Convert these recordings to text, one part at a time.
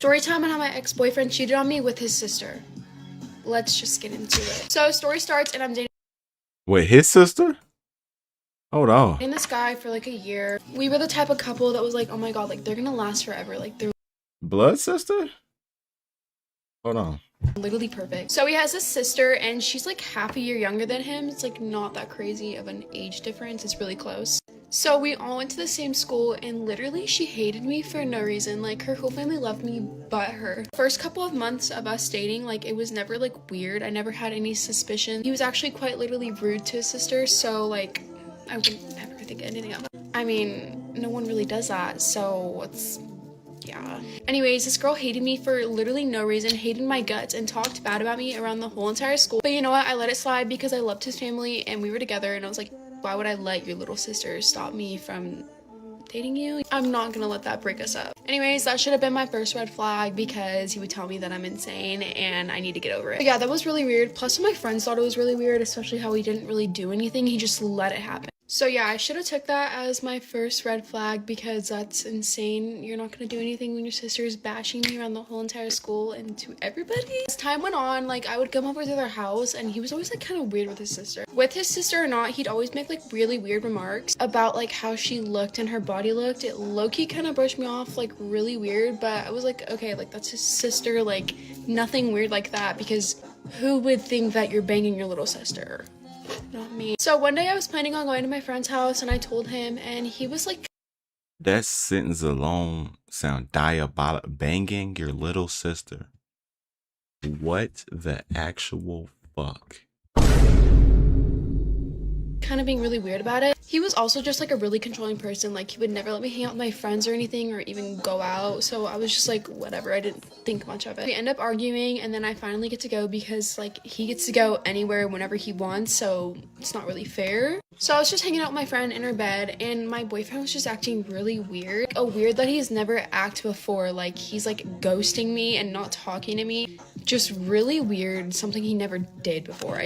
Story time on how my ex-boyfriend cheated on me with his sister. Let's just get into it. So story starts and I'm dating Wait, his sister? Hold on. this guy for like a year. We were the type of couple that was like, oh my god, like they're gonna last forever. Like they're Blood sister? Hold on. literally perfect. So he has a sister and she's like half a year younger than him. It's like not that crazy of an age difference. It's really close. So we all went to the same school and literally she hated me for no reason. Like her whole family loved me but her. First couple of months of us dating, like it was never like weird. I never had any suspicion. He was actually quite literally rude to his sister. So like I would never think anything of it. I mean, no one really does that. So it's yeah. Anyways, this girl hated me for literally no reason, hated my guts, and talked bad about me around the whole entire school. But you know what? I let it slide because I loved his family and we were together and I was like, why would I let your little sister stop me from dating you? I'm not gonna let that break us up. Anyways, that should have been my first red flag because he would tell me that I'm insane and I need to get over it. But yeah, that was really weird. Plus my friends thought it was really weird, especially how he didn't really do anything. He just let it happen. So yeah, I should have took that as my first red flag because that's insane. You're not gonna do anything when your sister is bashing me around the whole entire school and to everybody. As time went on, like I would come over to their house and he was always like kind of weird with his sister. With his sister or not, he'd always make like really weird remarks about like how she looked and her body looked. It low-key kind of brushed me off like really weird, but I was like, okay, like that's his sister, like nothing weird like that because who would think that you're banging your little sister? Not me. So one day I was planning on going to my friend's house and I told him and he was like, That sentence alone sound diabolic. Banging your little sister. What the actual fuck? kind of being really weird about it. He was also just like a really controlling person. Like he would never let me hang out with my friends or anything or even go out. So I was just like, whatever. I didn't think much of it. We end up arguing and then I finally get to go because like he gets to go anywhere whenever he wants. So it's not really fair. So I was just hanging out with my friend in her bed and my boyfriend was just acting really weird. A weird that he's never acted before. Like he's like ghosting me and not talking to me. Just really weird. Something he never did before.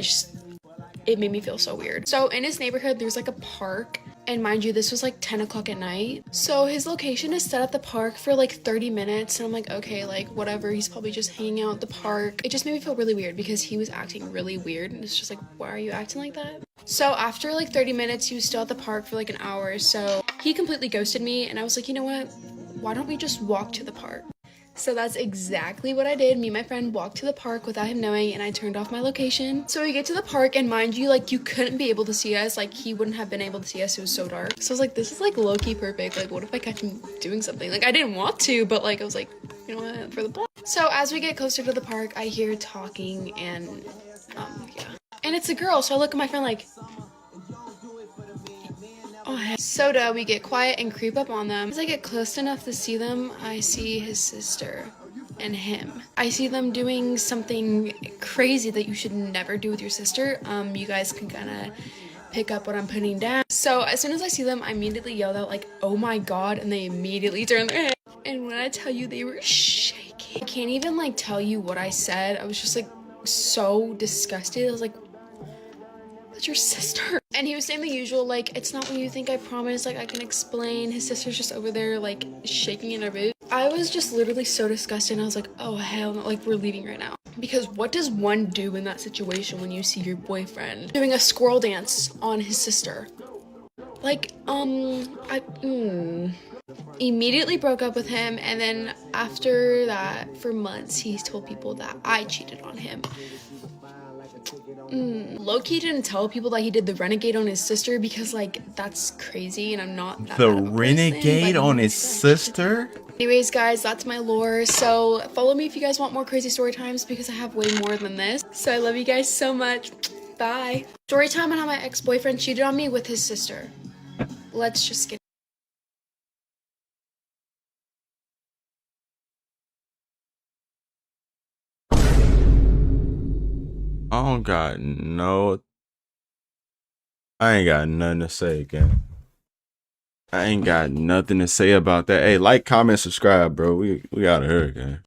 It made me feel so weird. So in his neighborhood, there's like a park. And mind you, this was like 10 o'clock at night. So his location is set at the park for like 30 minutes. And I'm like, okay, like whatever. He's probably just hanging out at the park. It just made me feel really weird because he was acting really weird. And it's just like, why are you acting like that? So after like 30 minutes, he was still at the park for like an hour. So he completely ghosted me. And I was like, you know what? Why don't we just walk to the park? So that's exactly what I did. Me and my friend walked to the park without him knowing and I turned off my location. So we get to the park and mind you, like you couldn't be able to see us. Like he wouldn't have been able to see us. It was so dark. So I was like, this is like low-key perfect. Like what if I catch him doing something? Like I didn't want to, but like I was like, you know what, for the block. So as we get closer to the park, I hear talking and yeah. And it's a girl. So I look at my friend like, oh, heck. Soda, we get quiet and creep up on them. As I get close enough to see them, I see his sister and him. I see them doing something crazy that you should never do with your sister. You guys can kind of pick up what I'm putting down. So as soon as I see them, I immediately yelled out like, oh my god, and they immediately turned their head. And when I tell you, they were shaking. I can't even like tell you what I said. I was just like so disgusted. I was like, that's your sister. And he was saying the usual, like, it's not what you think, I promise, like, I can explain. His sister's just over there, like, shaking in her boots. I was just literally so disgusted, and I was like, oh, hell no, like, we're leaving right now. Because what does one do in that situation when you see your boyfriend doing a squirrel dance on his sister? Like, immediately broke up with him, and then after that, for months, he told people that I cheated on him. Low-key didn't tell people that he did the renegade on his sister because like that's crazy and I'm not that The bad of a renegade person, on his sister? Anyways guys, that's my lore. So follow me if you guys want more crazy story times because I have way more than this. So I love you guys so much. Bye. Story time on how my ex-boyfriend cheated on me with his sister. Let's just get I don't got no. I ain't got nothing to say, gang. I ain't got nothing to say about that. Hey, like, comment, subscribe, bro. We out of here, gang.